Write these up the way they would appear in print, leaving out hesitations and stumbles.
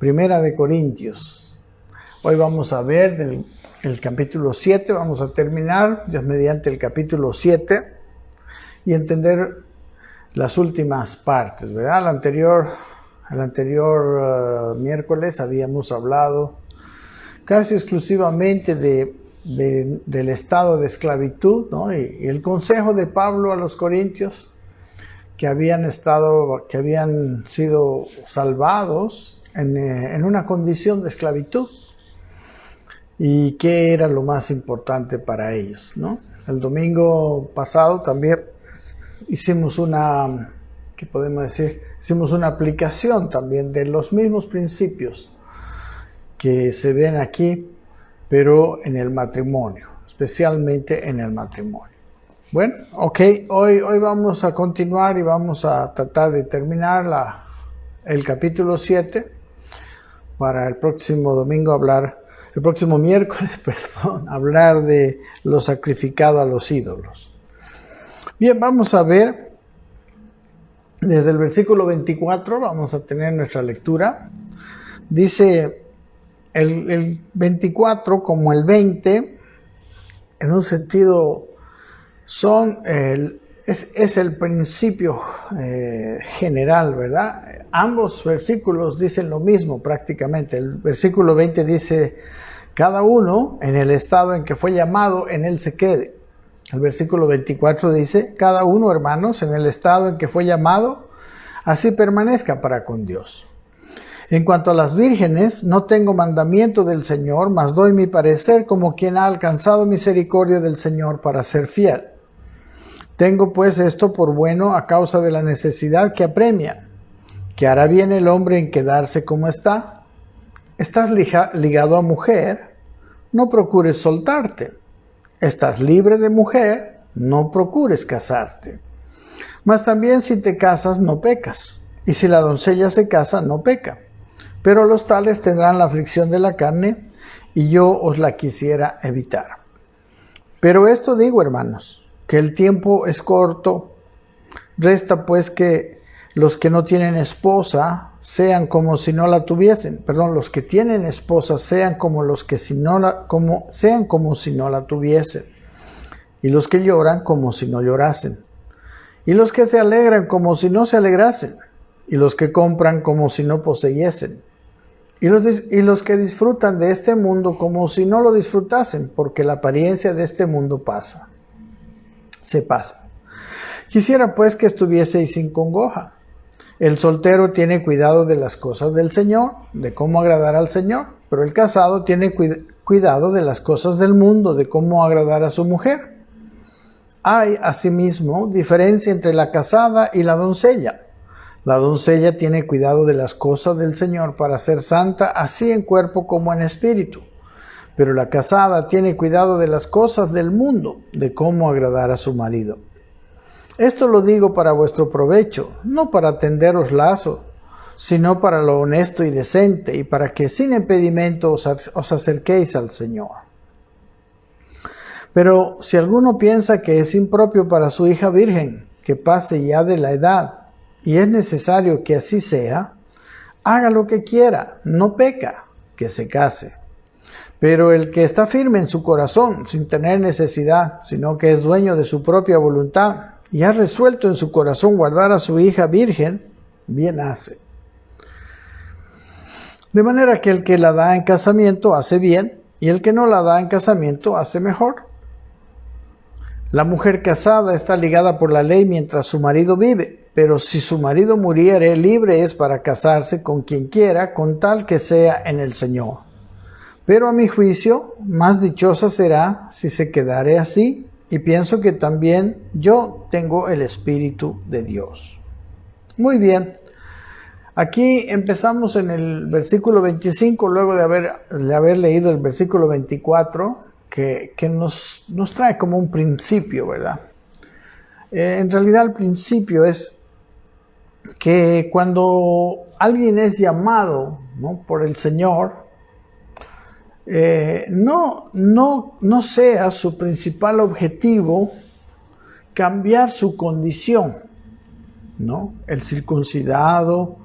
Primera de Corintios. Hoy vamos a ver el capítulo 7, vamos a terminar, Dios mediante, el capítulo 7 y entender las últimas partes, ¿verdad? El anterior miércoles habíamos hablado casi exclusivamente del estado de esclavitud, ¿no? Y el consejo de Pablo a los corintios que habían sido salvados en una condición de esclavitud y qué era lo más importante para ellos, ¿no? El domingo pasado también hicimos una aplicación también de los mismos principios que se ven aquí, pero en el matrimonio, especialmente en el matrimonio. Bueno, ok, hoy vamos a continuar y vamos a tratar de terminar el capítulo 7 para el próximo miércoles, hablar de lo sacrificado a los ídolos. Bien, vamos a ver desde el versículo 24, vamos a tener nuestra lectura. Dice el 24 como el 20, en un sentido es el principio general, ¿verdad? Ambos versículos dicen lo mismo prácticamente. El versículo 20 dice, cada uno en el estado en que fue llamado, en él se quede. El versículo 24 dice, cada uno, hermanos, en el estado en que fue llamado, así permanezca para con Dios. En cuanto a las vírgenes, no tengo mandamiento del Señor, mas doy mi parecer como quien ha alcanzado misericordia del Señor para ser fiel. Tengo pues esto por bueno a causa de la necesidad que apremia, que hará bien el hombre en quedarse como está. Estás ligado a mujer, no procures soltarte. Estás libre de mujer, no procures casarte. Mas también si te casas, no pecas. Y si la doncella se casa, no peca. Pero los tales tendrán la aflicción de la carne, y yo os la quisiera evitar. Pero esto digo, hermanos, que el tiempo es corto. Resta pues que los que no tienen esposa sean como si no la tuviesen. Los que tienen esposa sean como si no la tuviesen. Y los que lloran como si no llorasen. Y los que se alegran como si no se alegrasen. Y los que compran como si no poseyesen. Y los que disfrutan de este mundo como si no lo disfrutasen, porque la apariencia de este mundo se pasa. Quisiera pues que estuvieseis sin congoja. El soltero tiene cuidado de las cosas del Señor, de cómo agradar al Señor, pero el casado tiene cuidado de las cosas del mundo, de cómo agradar a su mujer. Hay, asimismo, diferencia entre la casada y la doncella. La doncella tiene cuidado de las cosas del Señor para ser santa, así en cuerpo como en espíritu. Pero la casada tiene cuidado de las cosas del mundo, de cómo agradar a su marido. Esto lo digo para vuestro provecho, no para tenderos lazo, sino para lo honesto y decente, y para que sin impedimento os acerquéis al Señor. Pero si alguno piensa que es impropio para su hija virgen, que pase ya de la edad, y es necesario que así sea, haga lo que quiera, no peca, que se case. Pero el que está firme en su corazón, sin tener necesidad, sino que es dueño de su propia voluntad, y ha resuelto en su corazón guardar a su hija virgen, bien hace. De manera que el que la da en casamiento hace bien, y el que no la da en casamiento hace mejor. La mujer casada está ligada por la ley mientras su marido vive, pero si su marido muriere, libre es para casarse con quien quiera, con tal que sea en el Señor. Pero a mi juicio, más dichosa será si se quedare así, y pienso que también yo tengo el Espíritu de Dios. Muy bien, aquí empezamos en el versículo 25, luego de haber leído el versículo 24, que nos trae como un principio, ¿verdad? En realidad el principio es que cuando alguien es llamado, ¿no?, por el Señor, no sea su principal objetivo cambiar su condición, ¿no? El circuncidado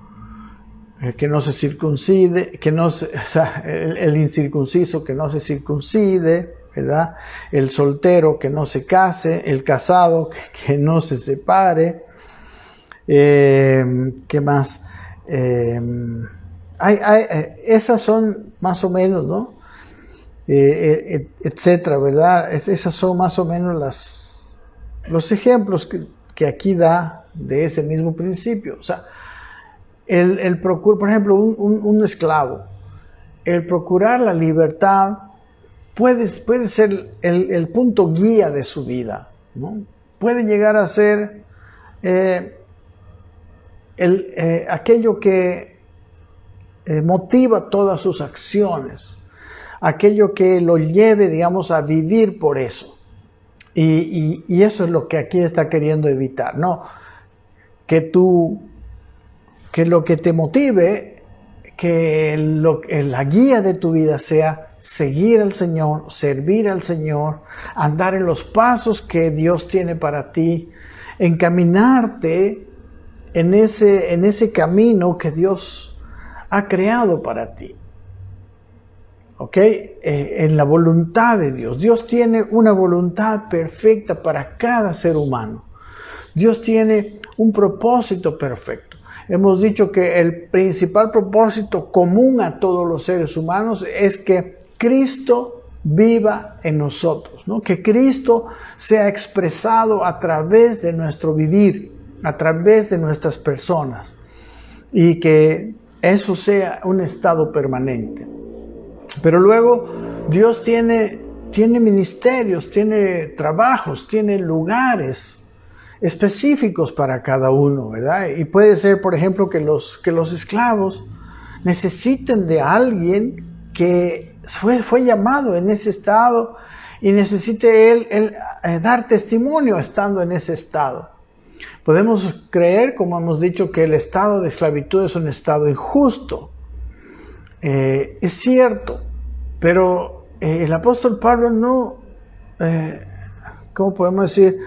que no se circuncide, o sea, el incircunciso que no se circuncide, ¿verdad? El soltero que no se case, el casado que no se separe. ¿Qué más? Esas son más o menos, ¿no? Etcétera, ¿verdad? Esas son más o menos los ejemplos que aquí da de ese mismo principio. O sea, por ejemplo, un esclavo, el procurar la libertad puede ser el punto guía de su vida, ¿no? Puede llegar a ser aquello que motiva todas sus acciones, aquello que lo lleve, digamos, a vivir por eso. Y eso es lo que aquí está queriendo evitar, ¿no? Que lo que te motive, que la guía de tu vida sea seguir al Señor, servir al Señor, andar en los pasos que Dios tiene para ti, encaminarte en ese camino que Dios ha creado para ti. ¿Ok? En la voluntad de Dios. Dios tiene una voluntad perfecta para cada ser humano. Dios tiene un propósito perfecto. Hemos dicho que el principal propósito común a todos los seres humanos es que Cristo viva en nosotros, ¿no? Que Cristo sea expresado a través de nuestro vivir, a través de nuestras personas, y que eso sea un estado permanente. Pero luego Dios tiene ministerios, tiene trabajos, tiene lugares específicos para cada uno, ¿verdad? Y puede ser, por ejemplo, que los esclavos necesiten de alguien que fue llamado en ese estado y necesite él dar testimonio estando en ese estado. Podemos creer, como hemos dicho, que el estado de esclavitud es un estado injusto. Es cierto, pero el apóstol Pablo no, ¿cómo podemos decir?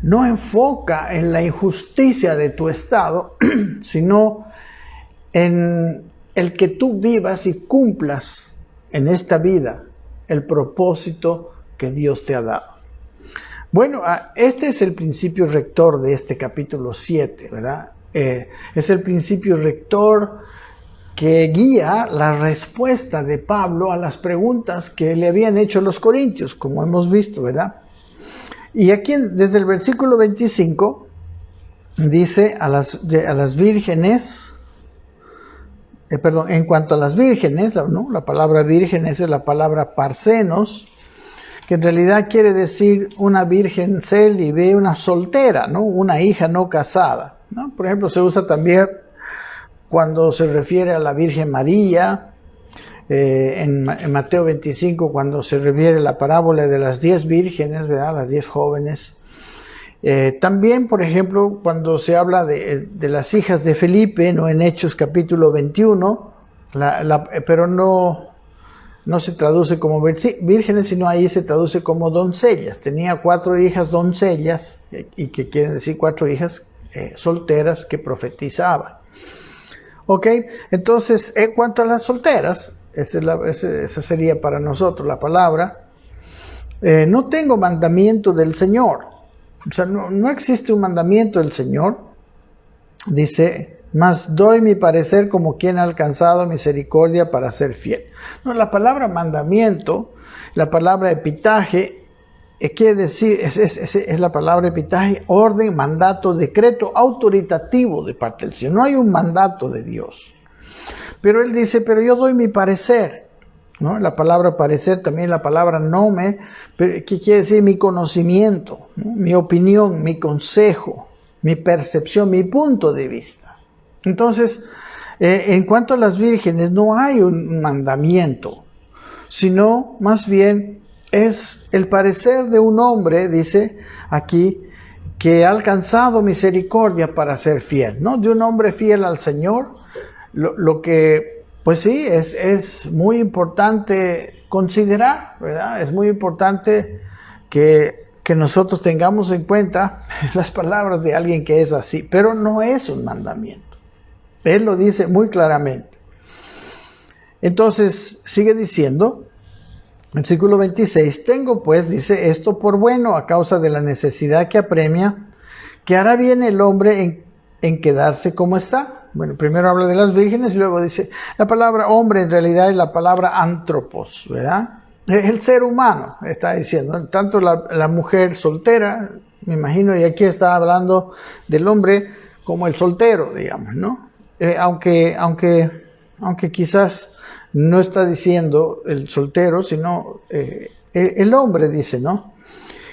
No enfoca en la injusticia de tu estado, sino en el que tú vivas y cumplas en esta vida el propósito que Dios te ha dado. Bueno, este es el principio rector de este capítulo 7, ¿verdad? Es el principio rector que guía la respuesta de Pablo a las preguntas que le habían hecho los corintios, como hemos visto, ¿verdad? Y aquí, desde el versículo 25, dice a las vírgenes, en cuanto a las vírgenes, ¿no? La palabra vírgenes es la palabra parcenos, que en realidad quiere decir una virgen célibe, una soltera, ¿no? Una hija no casada, ¿no? Por ejemplo, se usa también cuando se refiere a la Virgen María, en Mateo 25, cuando se refiere la parábola de las 10 vírgenes, ¿verdad? Las 10 jóvenes. También, por ejemplo, cuando se habla de las hijas de Felipe, ¿no? En Hechos capítulo 21, pero no se traduce como vírgenes, sino ahí se traduce como doncellas. Tenía 4 hijas doncellas, y que quieren decir 4 hijas solteras que profetizaban. Ok, entonces, en cuanto a las solteras, esa sería para nosotros la palabra. No tengo mandamiento del Señor. O sea, no existe un mandamiento del Señor. Dice, mas doy mi parecer como quien ha alcanzado misericordia para ser fiel. No, la palabra mandamiento, la palabra epitaje, quiere decir, es la palabra epitaje, orden, mandato, decreto autoritativo de parte del Señor. No hay un mandato de Dios. Pero él dice, pero yo doy mi parecer, ¿no? La palabra parecer, también la palabra nome, que quiere decir mi conocimiento, ¿no? Mi opinión, mi consejo, mi percepción, mi punto de vista. Entonces, en cuanto a las vírgenes, no hay un mandamiento, sino más bien es el parecer de un hombre, dice aquí, que ha alcanzado misericordia para ser fiel, ¿no? De un hombre fiel al Señor. Lo que, pues sí, es muy importante considerar, ¿verdad? Es muy importante que nosotros tengamos en cuenta las palabras de alguien que es así, pero no es un mandamiento. Él lo dice muy claramente. Entonces, sigue diciendo, versículo 26, tengo pues, dice, esto por bueno a causa de la necesidad que apremia, que hará bien el hombre en quedarse como está. Bueno, primero habla de las vírgenes y luego dice, la palabra hombre en realidad es la palabra antropos, ¿verdad? El ser humano, está diciendo, tanto la mujer soltera, me imagino, y aquí está hablando del hombre como el soltero, digamos, ¿no? Aunque quizás no está diciendo el soltero, sino el hombre dice, ¿no?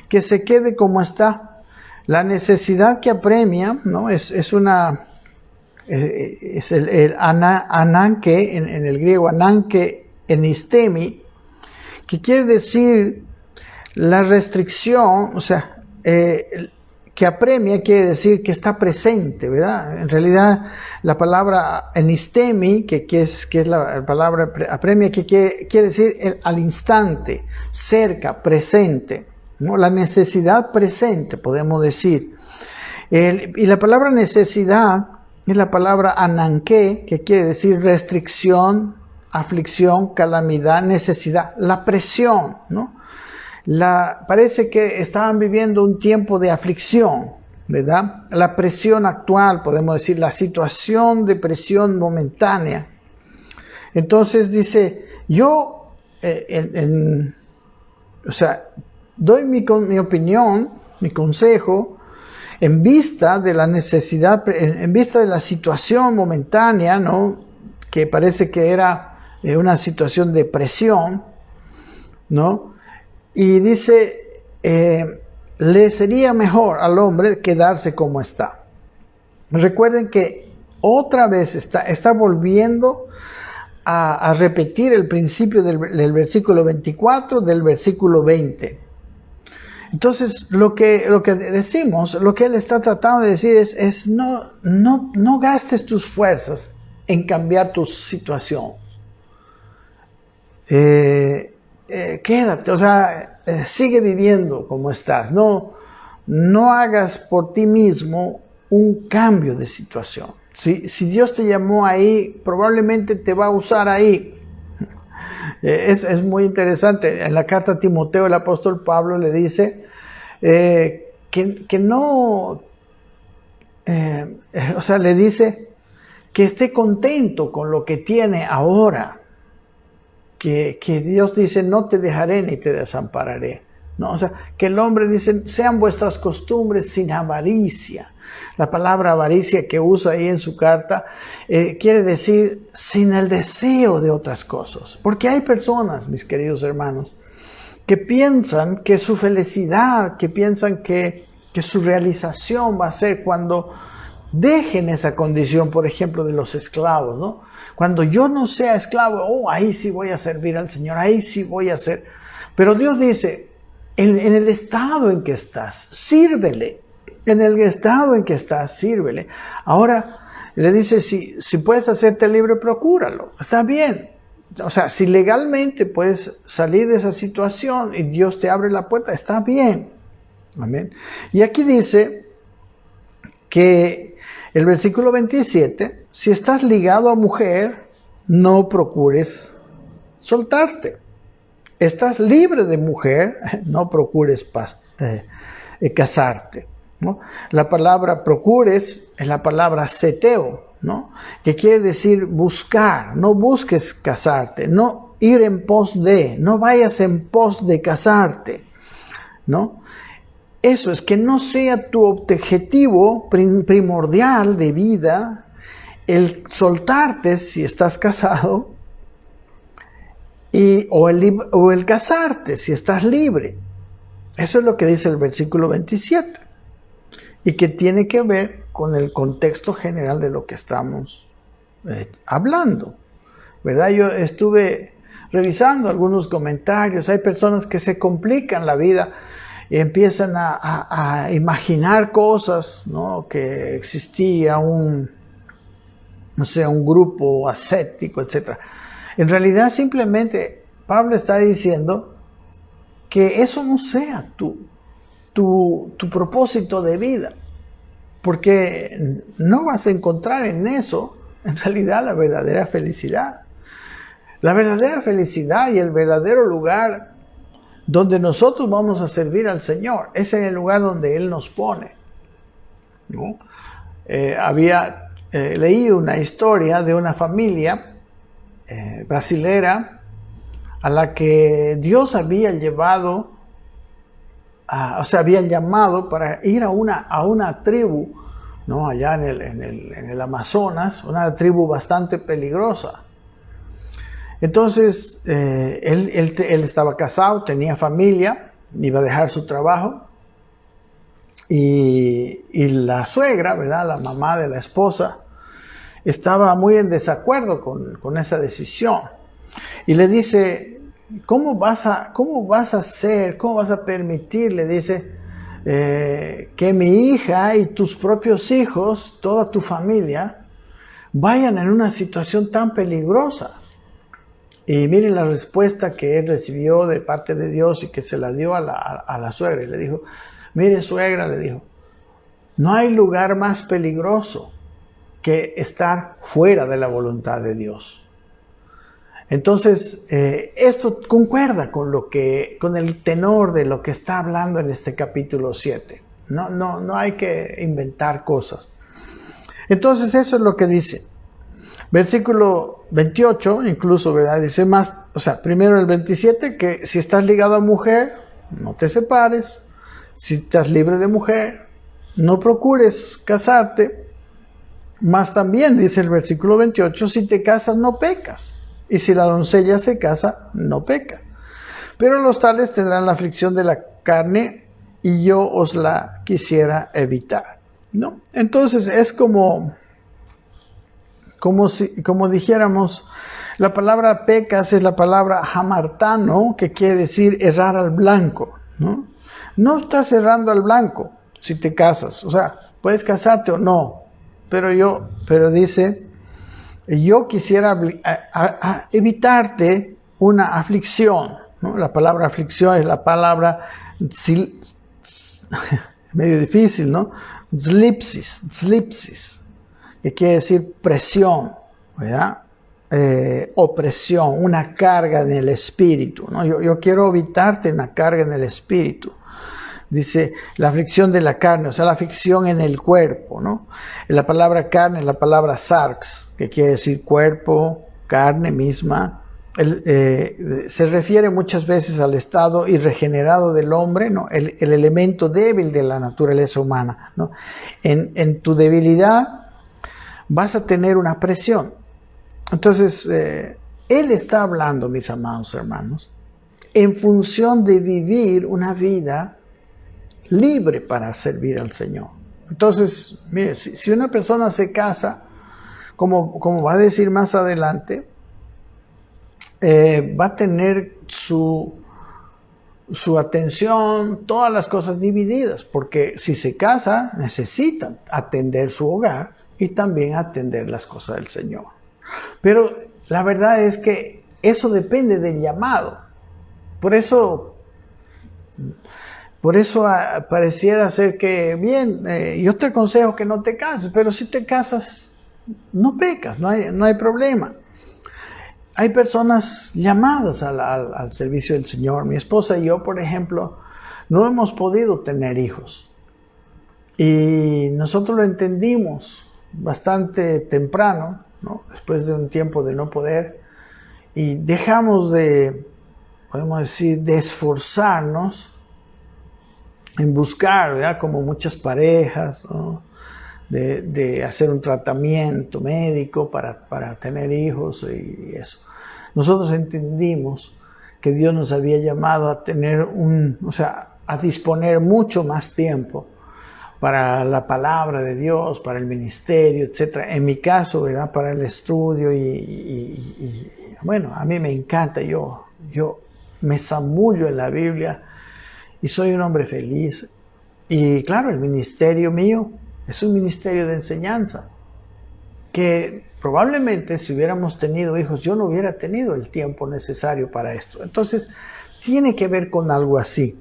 Que se quede como está. La necesidad que apremia, ¿no? Es el ananke, en el griego, ananke enistemi, que quiere decir la restricción, o sea, que apremia quiere decir que está presente, ¿verdad? En realidad, la palabra enistemi, que es la palabra apremia, que quiere decir al instante, cerca, presente, ¿no? La necesidad presente, podemos decir. Y la palabra necesidad es la palabra ananke, que quiere decir restricción, aflicción, calamidad, necesidad, la presión, ¿no? Parece que estaban viviendo un tiempo de aflicción, ¿verdad? La presión actual, podemos decir, la situación de presión momentánea. Entonces dice, yo, o sea, doy mi opinión, mi consejo, en vista de la necesidad, en vista de la situación momentánea, ¿no? Que parece que era una situación de presión, ¿no? Y dice, le sería mejor al hombre quedarse como está. Recuerden que otra vez está volviendo a repetir el principio del versículo 24, del versículo 20. Entonces, lo que decimos, lo que él está tratando de decir es no gastes tus fuerzas en cambiar tu situación. Quédate, o sea, sigue viviendo como estás. No hagas por ti mismo un cambio de situación. Si Dios te llamó ahí, probablemente te va a usar ahí. Es muy interesante. En la carta a Timoteo, el apóstol Pablo le dice que no, o sea, le dice que esté contento con lo que tiene ahora. Que Dios dice, no te dejaré ni te desampararé. ¿No? O sea, que el hombre dice, sean vuestras costumbres sin avaricia. La palabra avaricia que usa ahí en su carta quiere decir sin el deseo de otras cosas. Porque hay personas, mis queridos hermanos, que piensan que su felicidad, que piensan que su realización va a ser cuando dejen esa condición, por ejemplo, de los esclavos, ¿no? Cuando yo no sea esclavo, ahí sí voy a servir al Señor, ahí sí voy a hacer. Pero Dios dice, en el estado en que estás, sírvele. En el estado en que estás, sírvele. Ahora, le dice, si puedes hacerte libre, procúralo. Está bien. O sea, si legalmente puedes salir de esa situación y Dios te abre la puerta, está bien. Amén. Y aquí dice que el versículo 27, si estás ligado a mujer, no procures soltarte. Estás libre de mujer, no procures casarte, ¿no? La palabra procures es la palabra seteo, ¿no? Que quiere decir buscar. No busques casarte, no ir en pos de, no vayas en pos de casarte, ¿no? Eso es, que no sea tu objetivo primordial de vida el soltarte si estás casado o el casarte si estás libre. Eso es lo que dice el versículo 27 y que tiene que ver con el contexto general de lo que estamos hablando, ¿verdad? Yo estuve revisando algunos comentarios. Hay personas que se complican la vida y empiezan a imaginar cosas, ¿no? Que existía un grupo ascético, etc. En realidad, simplemente, Pablo está diciendo que eso no sea tu propósito de vida, porque no vas a encontrar en eso en realidad la verdadera felicidad. La verdadera felicidad y el verdadero lugar donde nosotros vamos a servir al Señor es en el lugar donde Él nos pone, ¿no? Leí una historia de una familia brasilera a la que Dios había llevado, habían llamado para ir a una tribu, ¿no? Allá en el Amazonas, una tribu bastante peligrosa. Entonces, él estaba casado, tenía familia, iba a dejar su trabajo, y la suegra, ¿verdad?, la mamá de la esposa, estaba muy en desacuerdo con esa decisión. Y le dice, ¿cómo vas a permitir, le dice, que mi hija y tus propios hijos, toda tu familia, vayan en una situación tan peligrosa? Y miren la respuesta que él recibió de parte de Dios y que se la dio a la suegra. Y le dijo, mire suegra, le dijo, no hay lugar más peligroso que estar fuera de la voluntad de Dios. Entonces, esto concuerda con el tenor de lo que está hablando en este capítulo 7. No hay que inventar cosas. Entonces, eso es lo que dice. Versículo 28, incluso, ¿verdad? Dice más, primero el 27, que si estás ligado a mujer, no te separes. Si estás libre de mujer, no procures casarte. Más también, dice el versículo 28, si te casas, no pecas. Y si la doncella se casa, no peca. Pero los tales tendrán la aflicción de la carne, y yo os la quisiera evitar, ¿no? Entonces, es como dijéramos, la palabra pecas es la palabra hamartano, que quiere decir errar al blanco, ¿no? No estás errando al blanco si te casas, puedes casarte o no, pero dice, yo quisiera evitarte una aflicción, ¿no? La palabra aflicción es la palabra medio difícil, ¿no? Slipsis, que quiere decir presión, ¿verdad? Opresión, una carga en el espíritu, ¿no? Yo quiero evitarte una carga en el espíritu. Dice la aflicción de la carne, la aflicción en el cuerpo, ¿no? La palabra carne es la palabra sarx, que quiere decir cuerpo, carne misma. Se refiere muchas veces al estado irregenerado del hombre, ¿no? El elemento débil de la naturaleza humana, ¿no? En tu debilidad vas a tener una presión. Entonces, él está hablando, mis amados hermanos, en función de vivir una vida libre para servir al Señor. Entonces, mire, si una persona se casa, como va a decir más adelante, va a tener su atención, todas las cosas divididas, porque si se casa, necesita atender su hogar y también atender las cosas del Señor. Pero la verdad es que eso depende del llamado. Por eso pareciera ser que, bien, yo te aconsejo que no te cases, pero si te casas, no pecas, no hay problema. Hay personas llamadas al servicio del Señor. Mi esposa y yo, por ejemplo, no hemos podido tener hijos. Y nosotros lo entendimos bastante temprano, ¿no? Después de un tiempo de no poder. Y dejamos podemos decir, de esforzarnos en buscar, ¿verdad? Como muchas parejas, ¿no? De hacer un tratamiento médico para tener hijos y eso. Nosotros entendimos que Dios nos había llamado a tener a disponer mucho más tiempo para la palabra de Dios, para el ministerio, etc. En mi caso, ¿verdad? Para el estudio y bueno, a mí me encanta, yo me zambullo en la Biblia y soy un hombre feliz. Y claro, el ministerio mío es un ministerio de enseñanza, que probablemente si hubiéramos tenido hijos, yo no hubiera tenido el tiempo necesario para esto. Entonces, tiene que ver con algo así.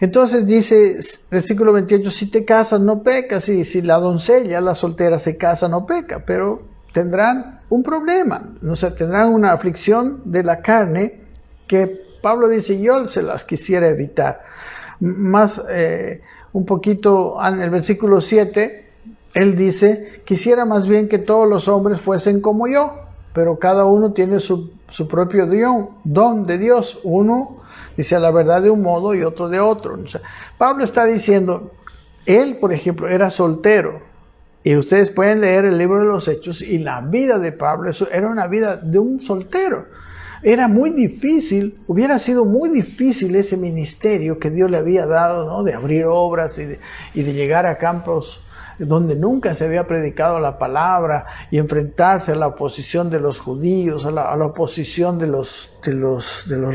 Entonces dice, versículo 28, si te casas no pecas, y si la doncella, la soltera se casa no peca, pero tendrán un problema, o sea, tendrán una aflicción de la carne que Pablo dice, yo se las quisiera evitar. Más, un poquito en el versículo 7, él dice, quisiera más bien que todos los hombres fuesen como yo, pero cada uno tiene su propio don de Dios. Uno dice la verdad de un modo y otro de otro. O sea, Pablo está diciendo, él, por ejemplo, era soltero. Y ustedes pueden leer el libro de los Hechos y la vida de Pablo era una vida de un soltero. Era muy difícil, hubiera sido muy difícil ese ministerio que Dios le había dado, ¿no? De abrir obras y de llegar a campos donde nunca se había predicado la palabra y enfrentarse a la oposición de los judíos, a la oposición de los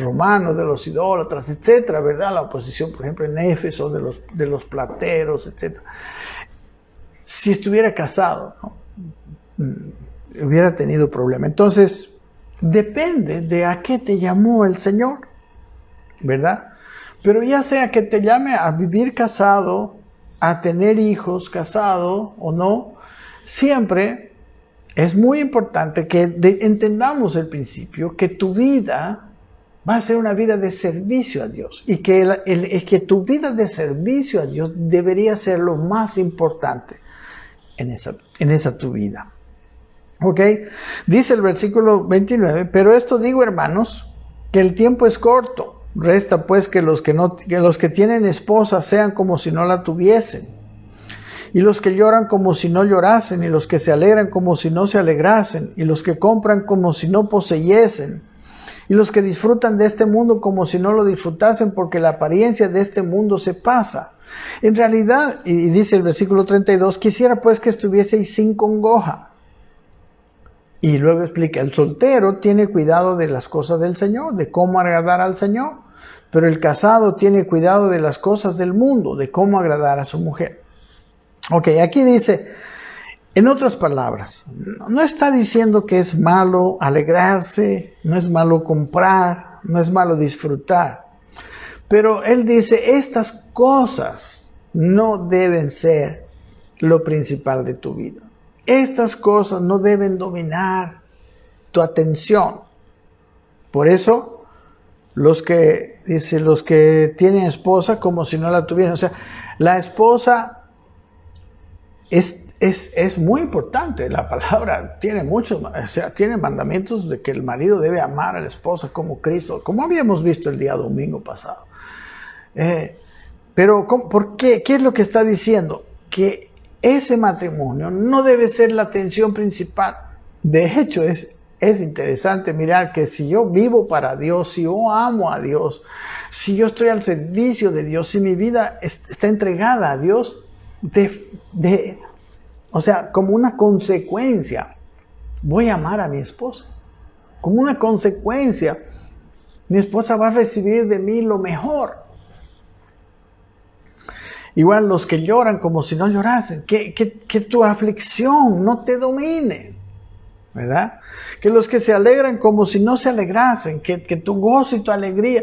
romanos, de los idólatras, etcétera, ¿verdad? La oposición, por ejemplo, en Éfeso de los plateros, etcétera. Si estuviera casado, ¿no? Hubiera tenido problema. Entonces, depende de a qué te llamó el Señor, ¿verdad? Pero ya sea que te llame a vivir casado, a tener hijos casado o no, siempre es muy importante que entendamos el principio que tu vida va a ser una vida de servicio a Dios y que tu vida de servicio a Dios debería ser lo más importante en esa tu vida. ¿Ok? Dice el versículo 29, pero esto digo, hermanos, que el tiempo es corto. Resta pues que los que tienen esposa sean como si no la tuviesen, y los que lloran como si no llorasen, y los que se alegran como si no se alegrasen, y los que compran como si no poseyesen, y los que disfrutan de este mundo como si no lo disfrutasen, porque la apariencia de este mundo se pasa. En realidad, y dice el versículo 32, quisiera pues que estuvieseis sin congoja. Y luego explica, el soltero tiene cuidado de las cosas del Señor, de cómo agradar al Señor, pero el casado tiene cuidado de las cosas del mundo, de cómo agradar a su mujer. Ok, aquí dice, en otras palabras, no está diciendo que es malo alegrarse, no es malo comprar, no es malo disfrutar, pero él dice, estas cosas no deben ser lo principal de tu vida. Estas cosas no deben dominar tu atención. Por eso, los que tienen esposa como si no la tuviesen. O sea, la esposa es muy importante. La palabra tiene tiene mandamientos de que el marido debe amar a la esposa como Cristo, como habíamos visto el día domingo pasado. Pero, ¿por qué? ¿Qué es lo que está diciendo? Que ese matrimonio no debe ser la atención principal. De hecho, es interesante mirar que si yo vivo para Dios, si yo amo a Dios, si yo estoy al servicio de Dios, si mi vida está entregada a Dios, o sea, como una consecuencia, voy a amar a mi esposa. Como una consecuencia, mi esposa va a recibir de mí lo mejor. Igual los que lloran como si no llorasen, que tu aflicción no te domine, ¿verdad? Que los que se alegran como si no se alegrasen, que tu gozo y tu alegría,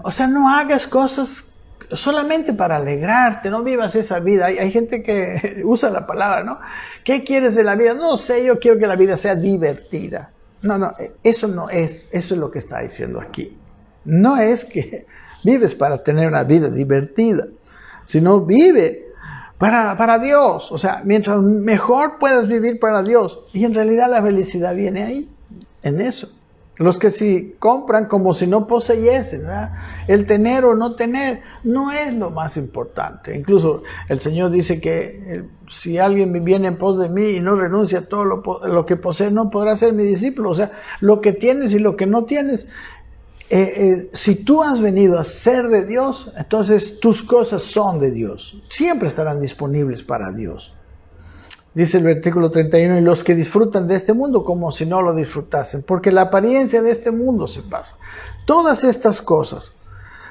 o sea, no hagas cosas solamente para alegrarte, no vivas esa vida. Hay gente que usa la palabra, ¿no? ¿Qué quieres de la vida? No sé, yo quiero que la vida sea divertida. No, eso no es, eso es lo que está diciendo aquí. No es que vives para tener una vida divertida, sino vive para Dios. O sea, mientras mejor puedas vivir para Dios. Y en realidad la felicidad viene ahí, en eso. Los que si compran como si no poseyesen, ¿verdad? El tener o no tener no es lo más importante. Incluso el Señor dice que si alguien viene en pos de mí y no renuncia a todo lo que posee, no podrá ser mi discípulo. O sea, lo que tienes y lo que no tienes, si tú has venido a ser de Dios, entonces tus cosas son de Dios. Siempre estarán disponibles para Dios. Dice el versículo 31, y los que disfrutan de este mundo como si no lo disfrutasen, porque la apariencia de este mundo se pasa. Todas estas cosas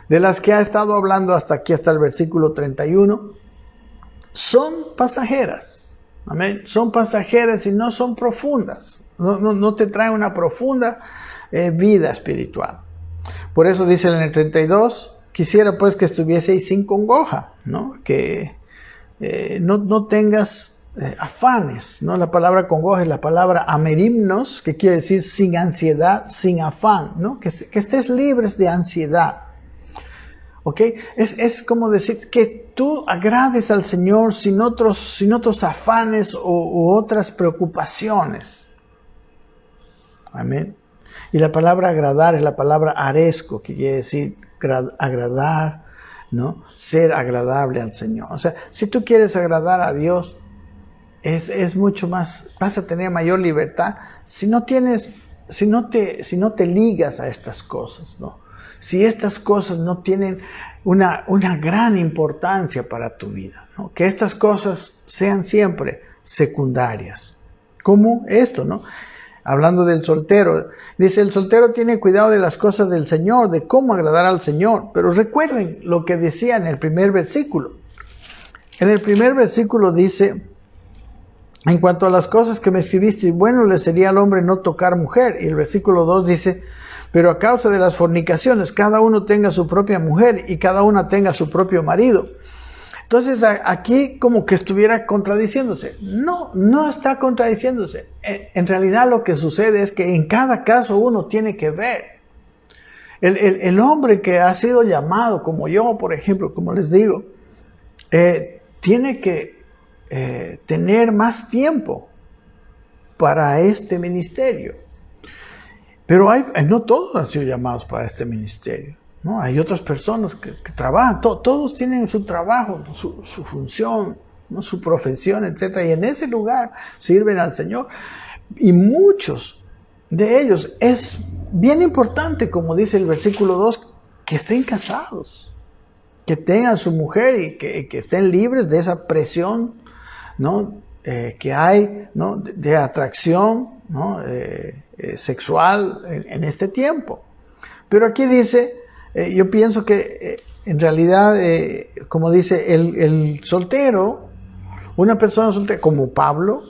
de las que ha estado hablando hasta aquí, hasta el versículo 31, son pasajeras. Amén. Son pasajeras y no son profundas. No te traen una profunda vida espiritual. Por eso dice en el 32, quisiera pues que estuvieseis sin congoja, ¿no? Que no tengas afanes, ¿no? La palabra congoja es la palabra amerimnos, que quiere decir sin ansiedad, sin afán, ¿no? Que estés libres de ansiedad. ¿Ok? Es como decir que tú agrades al Señor sin otros afanes u otras preocupaciones. Amén. Y la palabra agradar es la palabra aresco, que quiere decir agradar, ¿no? Ser agradable al Señor. O sea, si tú quieres agradar a Dios, es mucho más, vas a tener mayor libertad si no te ligas a estas cosas, ¿no? Si estas cosas no tienen una gran importancia para tu vida, ¿no? Que estas cosas sean siempre secundarias. Como esto, ¿no? Hablando del soltero, dice, el soltero tiene cuidado de las cosas del Señor, de cómo agradar al Señor. Pero recuerden lo que decía en el primer versículo. En el primer versículo dice, en cuanto a las cosas que me escribiste, bueno le sería al hombre no tocar mujer. Y el versículo 2 dice, pero a causa de las fornicaciones, cada uno tenga su propia mujer y cada una tenga su propio marido. Entonces aquí como que estuviera contradiciéndose. No está contradiciéndose. En realidad lo que sucede es que en cada caso uno tiene que ver. El hombre que ha sido llamado, como yo, por ejemplo, como les digo, tiene que tener más tiempo para este ministerio. Pero no todos han sido llamados para este ministerio, ¿no? Hay otras personas que trabajan, todos tienen su trabajo, su función, ¿no? Su profesión, etc. Y en ese lugar sirven al Señor. Y muchos de ellos es bien importante, como dice el versículo 2, que estén casados, que tengan su mujer y que estén libres de esa presión, ¿no? Que hay, ¿no? de atracción, ¿no? Sexual en este tiempo. Pero aquí dice, yo pienso que en realidad, como dice el soltero, una persona soltera como Pablo,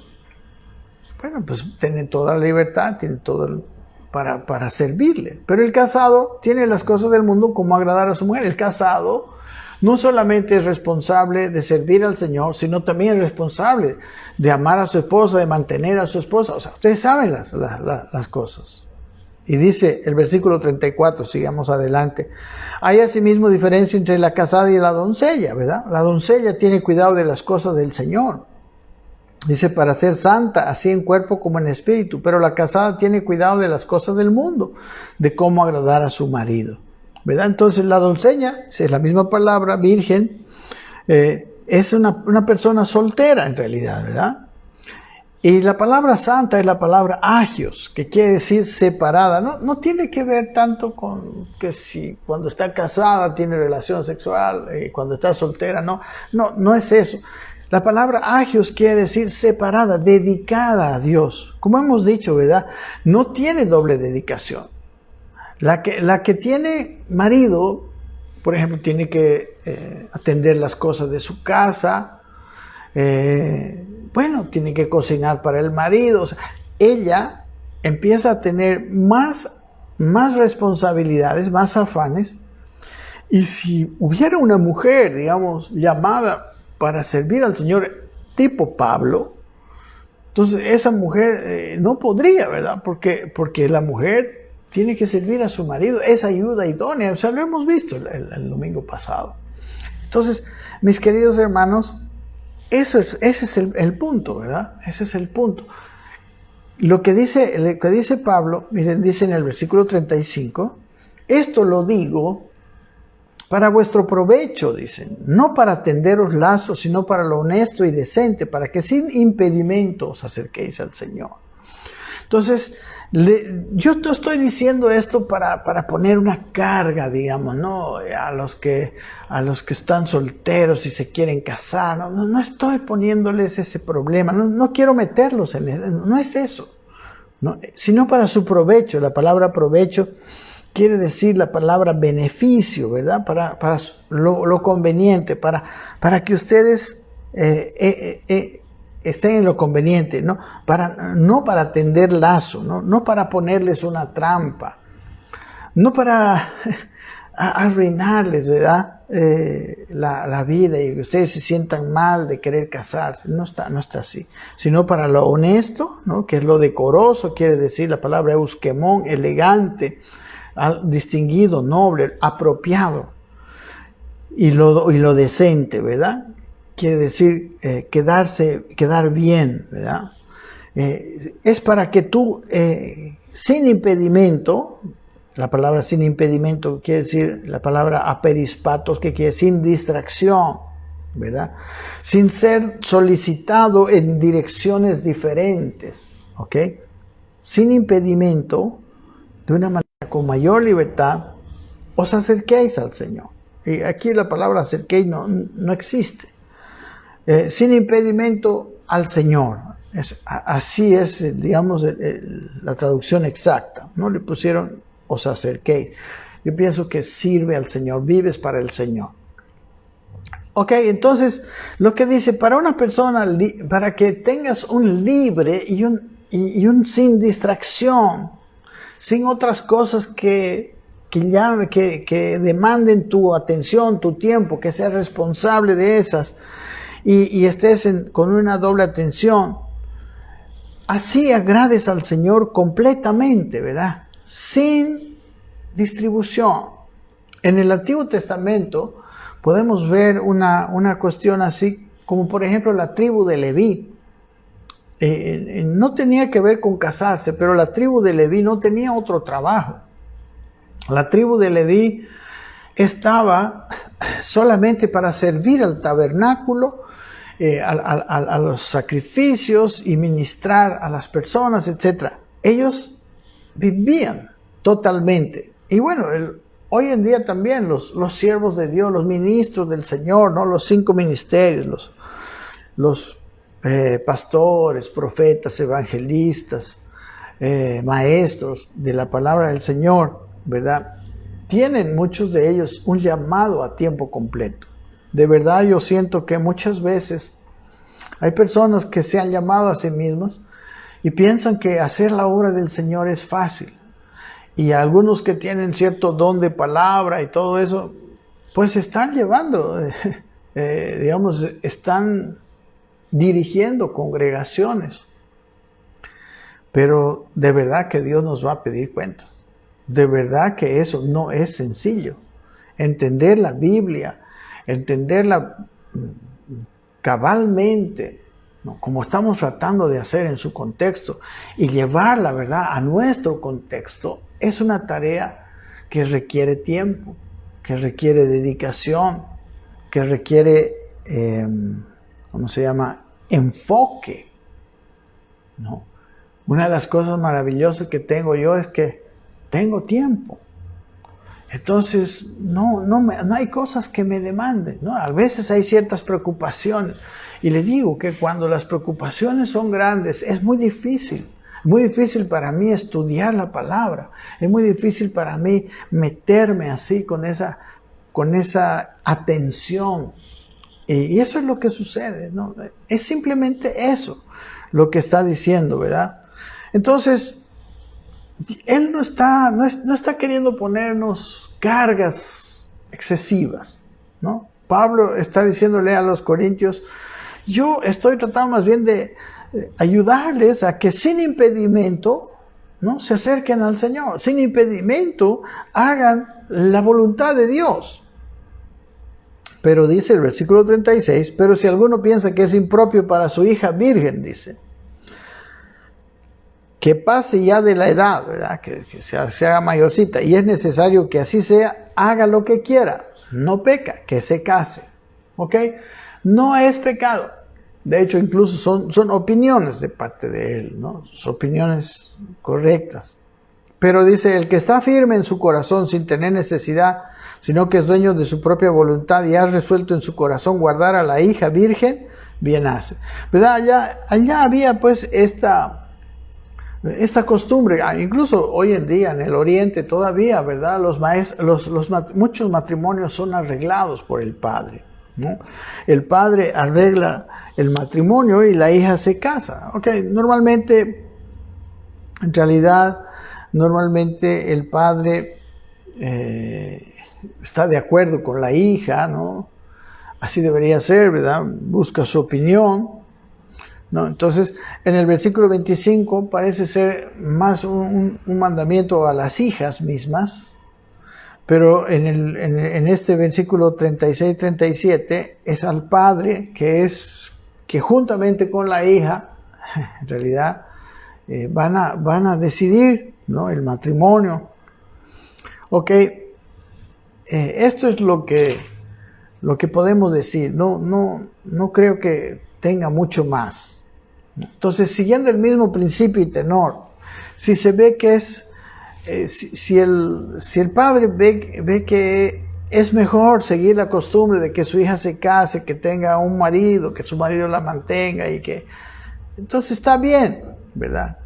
bueno, pues tiene toda la libertad, tiene todo para servirle. Pero el casado tiene las cosas del mundo como agradar a su mujer. El casado no solamente es responsable de servir al Señor, sino también es responsable de amar a su esposa, de mantener a su esposa. O sea, ustedes saben las cosas. Y dice el versículo 34, sigamos adelante. Hay asimismo diferencia entre la casada y la doncella, ¿verdad? La doncella tiene cuidado de las cosas del Señor. Dice, para ser santa, así en cuerpo como en espíritu. Pero la casada tiene cuidado de las cosas del mundo, de cómo agradar a su marido, ¿verdad? Entonces la doncella, es la misma palabra, virgen, es una persona soltera en realidad, ¿verdad? Y la palabra santa es la palabra agios, que quiere decir separada. No tiene que ver tanto con que si cuando está casada tiene relación sexual, cuando está soltera, no es eso. La palabra agios quiere decir separada, dedicada a Dios. Como hemos dicho, ¿verdad? No tiene doble dedicación. La que tiene marido, por ejemplo, tiene que atender las cosas de su casa, tiene que cocinar para el marido. O sea, ella empieza a tener más responsabilidades, más afanes. Y si hubiera una mujer, digamos, llamada para servir al Señor, tipo Pablo, entonces esa mujer no podría, ¿verdad? Porque la mujer tiene que servir a su marido, es ayuda idónea. O sea, lo hemos visto el domingo pasado. Entonces, mis queridos hermanos, ese es el punto, ¿verdad? Ese es el punto. Lo que dice Pablo, miren, dice en el versículo 35, esto lo digo para vuestro provecho, dicen, no para tenderos lazos, sino para lo honesto y decente, para que sin impedimento os acerquéis al Señor. Entonces, yo te estoy diciendo esto para poner una carga, digamos, ¿no? A los que están solteros y se quieren casar. No estoy poniéndoles ese problema. No quiero meterlos en eso. No es eso, ¿no? Sino para su provecho. La palabra provecho quiere decir la palabra beneficio, ¿verdad? Para lo conveniente, para que ustedes estén en lo conveniente, no para tender lazo, no para ponerles una trampa, no para arruinarles, ¿verdad? la vida y ustedes se sientan mal de querer casarse. No está así. Sino para lo honesto, ¿no? Que es lo decoroso, quiere decir la palabra euskemón, elegante, distinguido, noble, apropiado. Y lo decente, ¿verdad? Quiere decir quedar bien, ¿verdad? Es para que tú, sin impedimento, la palabra sin impedimento quiere decir la palabra aperispatos, que quiere decir sin distracción, ¿verdad? Sin ser solicitado en direcciones diferentes, ¿ok? Sin impedimento, de una manera con mayor libertad, os acerquéis al Señor. Y aquí la palabra acerquéis no existe. Sin impedimento al Señor. Así es, digamos, la traducción exacta. No le pusieron os acerquéis. Yo pienso que sirve al Señor, vives para el Señor. Ok, entonces lo que dice, para una persona, para que tengas un libre y un sin distracción, sin otras cosas que demanden tu atención, tu tiempo, que seas responsable de esas y estés con una doble atención, así agrades al Señor completamente, ¿verdad? Sin distribución. En el Antiguo Testamento podemos ver una cuestión así, como por ejemplo la tribu de Leví. No tenía que ver con casarse, pero la tribu de Leví no tenía otro trabajo. La tribu de Leví estaba solamente para servir al tabernáculo, a los sacrificios y ministrar a las personas, etc. Ellos vivían totalmente. Y bueno, hoy en día también los siervos de Dios, los ministros del Señor, ¿no? Los 5 ministerios, los pastores, profetas, evangelistas, maestros de la palabra del Señor, ¿verdad? Tienen muchos de ellos un llamado a tiempo completo. De verdad yo siento que muchas veces hay personas que se han llamado a sí mismos y piensan que hacer la obra del Señor es fácil. Y algunos que tienen cierto don de palabra y todo eso, pues están llevando, digamos, están dirigiendo congregaciones. Pero de verdad que Dios nos va a pedir cuentas. De verdad que eso no es sencillo. Entender la Biblia, entenderla cabalmente, ¿no? Como estamos tratando de hacer en su contexto, y llevarla, ¿verdad?, a nuestro contexto, es una tarea que requiere tiempo, que requiere dedicación, que requiere, ¿cómo se llama?, enfoque, ¿no? Una de las cosas maravillosas que tengo yo es que tengo tiempo. Entonces, no hay cosas que me demanden, ¿no? A veces hay ciertas preocupaciones. Y le digo que cuando las preocupaciones son grandes, es muy difícil. Muy difícil para mí estudiar la palabra. Es muy difícil para mí meterme así con esa atención. Y eso es lo que sucede, ¿no? Es simplemente eso lo que está diciendo, ¿verdad? Entonces, Él no está queriendo ponernos cargas excesivas, ¿no? Pablo está diciéndole a los corintios, yo estoy tratando más bien de ayudarles a que sin impedimento, ¿no?, se acerquen al Señor, sin impedimento hagan la voluntad de Dios. Pero dice el versículo 36, pero si alguno piensa que es impropio para su hija virgen, dice, que pase ya de la edad, ¿verdad?, que se haga mayorcita, y es necesario que así sea, haga lo que quiera, no peca, que se case, ¿ok? No es pecado. De hecho, incluso son opiniones de parte de él, ¿no? Son opiniones correctas. Pero dice, el que está firme en su corazón sin tener necesidad, sino que es dueño de su propia voluntad y ha resuelto en su corazón guardar a la hija virgen, bien hace. ¿Verdad? Allá había pues esta costumbre, incluso hoy en día en el Oriente todavía, ¿verdad? Muchos matrimonios son arreglados por el padre, ¿no? El padre arregla el matrimonio y la hija se casa. Ok, normalmente el padre está de acuerdo con la hija, ¿no? Así debería ser, ¿verdad? Busca su opinión, ¿no? Entonces, en el versículo 25 parece ser más un mandamiento a las hijas mismas, pero en este versículo 36-37 es al padre que juntamente con la hija, en realidad, van a decidir, ¿no? El matrimonio. Ok, esto es lo que podemos decir. No creo que tenga mucho más. Entonces, siguiendo el mismo principio y tenor, si se ve que es, si el padre ve que es mejor seguir la costumbre de que su hija se case, que tenga un marido, que su marido la mantenga entonces está bien, ¿verdad?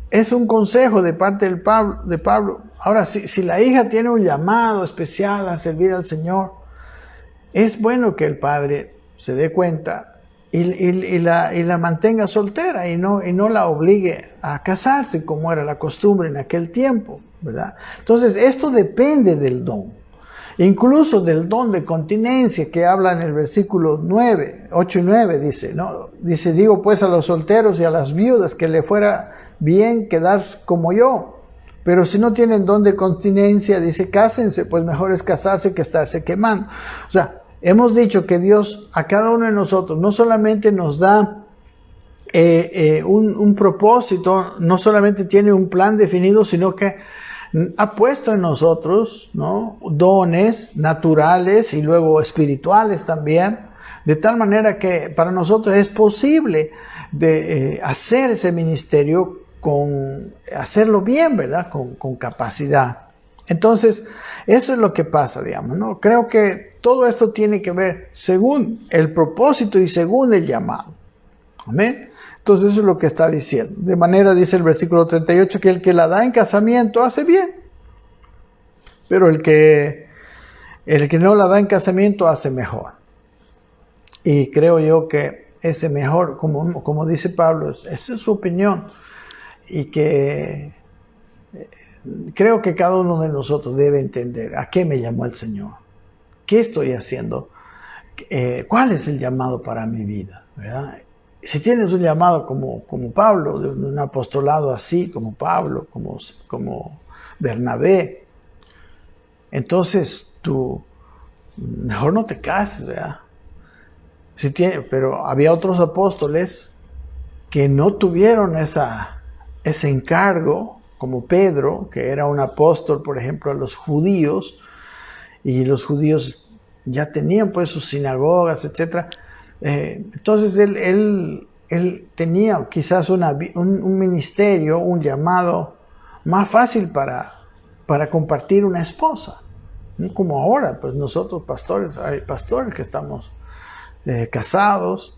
Es un consejo de parte de Pablo. Ahora, si la hija tiene un llamado especial a servir al Señor, es bueno que el padre se dé cuenta y la mantenga soltera y no la obligue a casarse como era la costumbre en aquel tiempo, ¿verdad? Entonces, esto depende del don. Incluso del don de continencia que habla en el versículo 8 y 9, dice, ¿no? Dice, digo pues a los solteros y a las viudas que le fuera bien quedarse como yo. Pero si no tienen don de continencia, dice, cásense, pues mejor es casarse que estarse quemando. O sea, hemos dicho que Dios a cada uno de nosotros no solamente nos da un propósito, no solamente tiene un plan definido, sino que ha puesto en nosotros, ¿no? Dones naturales y luego espirituales también, de tal manera que para nosotros es posible de hacer ese ministerio hacerlo bien, ¿verdad? Con capacidad. Entonces, eso es lo que pasa, digamos, ¿no? Creo que todo esto tiene que ver según el propósito y según el llamado. Amén. Entonces, eso es lo que está diciendo. De manera, dice el versículo 38, que el que la da en casamiento hace bien. Pero el que no la da en casamiento hace mejor. Y creo yo que ese mejor, como dice Pablo, esa es su opinión. Y que creo que cada uno de nosotros debe entender a qué me llamó el Señor. ¿Qué estoy haciendo? ¿Cuál es el llamado para mi vida? ¿Verdad? Si tienes un llamado como Pablo, de un apostolado así, como Pablo, como Bernabé, entonces tú mejor no te cases, ¿verdad? Pero había otros apóstoles que no tuvieron ese encargo, como Pedro, que era un apóstol, por ejemplo, a los judíos, y los judíos ya tenían pues sus sinagogas, etc. Entonces él tenía quizás un ministerio, un llamado más fácil para compartir una esposa. ¿No? Como ahora, pues nosotros pastores, hay pastores que estamos casados,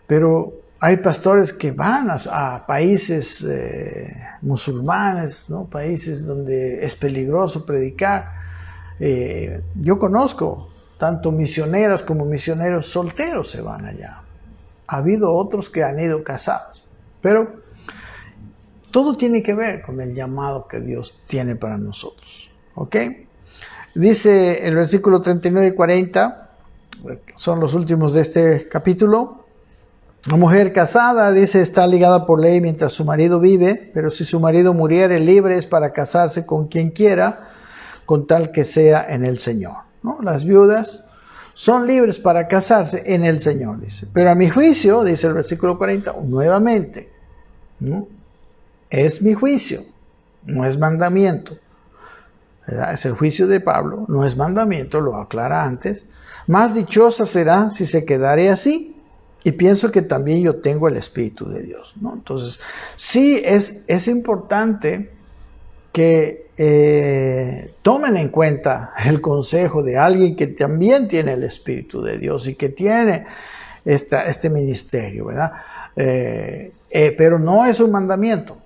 pero hay pastores que van a países musulmanes, ¿no? Países donde es peligroso predicar. Yo conozco tanto misioneras como misioneros solteros se van allá. Ha habido otros que han ido casados, pero todo tiene que ver con el llamado que Dios tiene para nosotros. ¿Ok? Dice el versículo 39 y 40, son los últimos de este capítulo. La mujer casada, dice, está ligada por ley mientras su marido vive, pero si su marido muriere, libre es para casarse con quien quiera, con tal que sea en el Señor, ¿no? Las viudas son libres para casarse en el Señor, dice. Pero a mi juicio, dice el versículo 40, nuevamente, ¿no? Es mi juicio, no es mandamiento. ¿Verdad? Es el juicio de Pablo, no es mandamiento, lo aclara antes. Más dichosa será si se quedare así. Y pienso que también yo tengo el Espíritu de Dios, ¿no? Entonces, sí es importante que tomen en cuenta el consejo de alguien que también tiene el Espíritu de Dios y que tiene este ministerio, ¿verdad? Pero no es un mandamiento.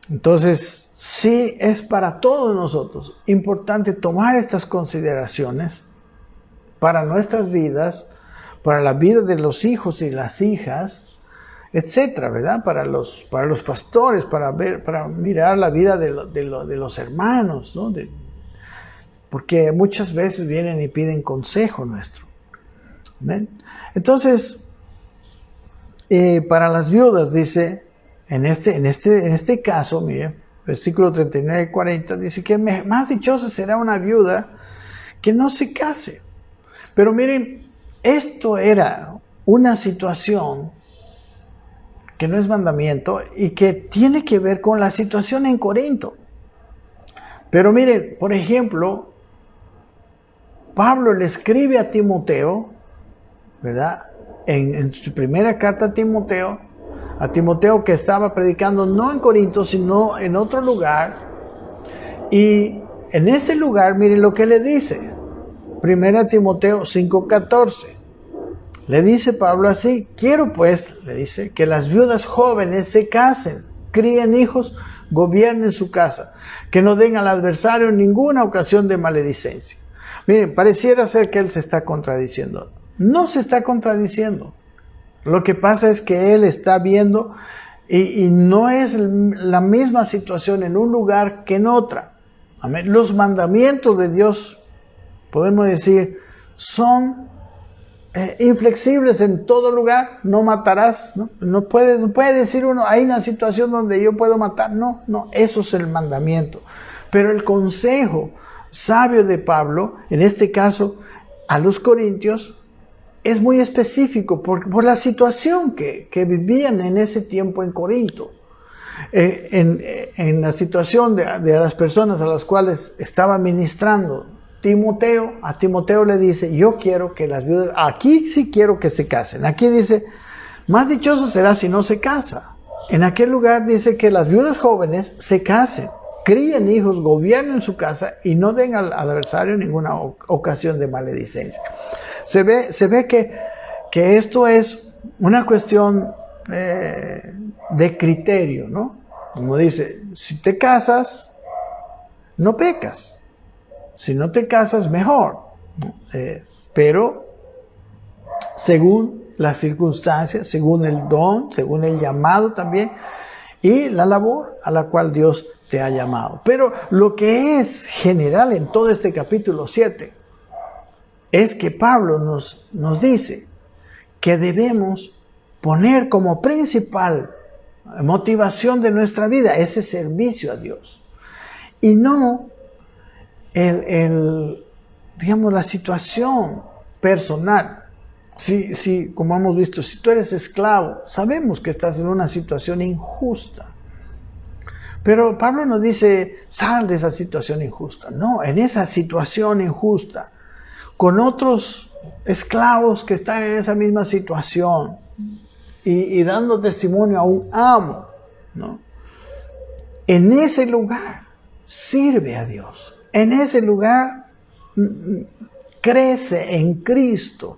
Entonces, sí es para todos nosotros importante tomar estas consideraciones para nuestras vidas, para la vida de los hijos y las hijas, etcétera, ¿verdad? Para los pastores, para mirar la vida de los hermanos, ¿no? porque muchas veces vienen y piden consejo nuestro. ¿Ven? Entonces, para las viudas dice, en este caso, miren, versículo 39 y 40, dice que más dichosa será una viuda que no se case. Pero miren, esto era una situación que no es mandamiento y que tiene que ver con la situación en Corinto. Pero miren, por ejemplo, Pablo le escribe a Timoteo, ¿verdad? En su primera carta a Timoteo que estaba predicando no en Corinto, sino en otro lugar. Y en ese lugar, miren lo que le dice. Primera Timoteo 5:14. Le dice Pablo así: quiero pues, le dice, que las viudas jóvenes se casen, críen hijos, gobiernen su casa, que no den al adversario ninguna ocasión de maledicencia. Miren, pareciera ser que él se está contradiciendo. No se está contradiciendo. Lo que pasa es que él está viendo y no es la misma situación en un lugar que en otra. Amén. Los mandamientos de Dios, podemos decir, son inflexibles en todo lugar. No matarás, ¿no? No puede decir uno, hay una situación donde yo puedo matar. No, eso es el mandamiento. Pero el consejo sabio de Pablo, en este caso a los corintios, es muy específico por la situación que vivían en ese tiempo en Corinto. En la situación de las personas a las cuales estaba ministrando a Timoteo le dice: yo quiero que las viudas, aquí sí quiero que se casen. Aquí dice, más dichoso será si no se casa. En aquel lugar dice que las viudas jóvenes se casen, críen hijos, gobiernen su casa y no den al adversario ninguna ocasión de maledicencia. Se ve que esto es una cuestión de criterio, ¿no? Como dice, si te casas, no pecas. Si no te casas, mejor. Pero según las circunstancias, según el don, según el llamado también, y la labor a la cual Dios te ha llamado. Pero lo que es general en todo este capítulo 7 es que Pablo nos dice que debemos poner como principal motivación de nuestra vida ese servicio a Dios. Y no digamos, la situación personal. Si, como hemos visto, si tú eres esclavo, sabemos que estás en una situación injusta. Pero Pablo nos dice, sal de esa situación injusta. No, en esa situación injusta, con otros esclavos que están en esa misma situación y dando testimonio a un amo, ¿no? En ese lugar sirve a Dios. En ese lugar crece en Cristo,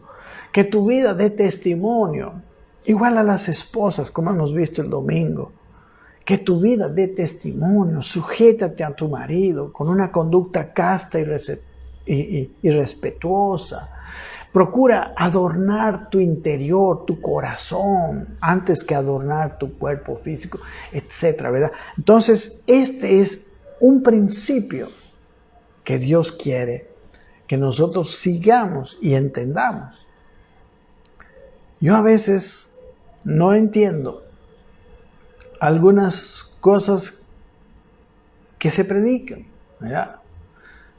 que tu vida dé testimonio, igual a las esposas, como hemos visto el domingo, que tu vida dé testimonio, sujétate a tu marido con una conducta casta y respetuosa. Procura adornar tu interior, tu corazón, antes que adornar tu cuerpo físico, etcétera, ¿verdad? Entonces, este es un principio que Dios quiere que nosotros sigamos y entendamos. Yo a veces no entiendo algunas cosas que se predican, ¿verdad?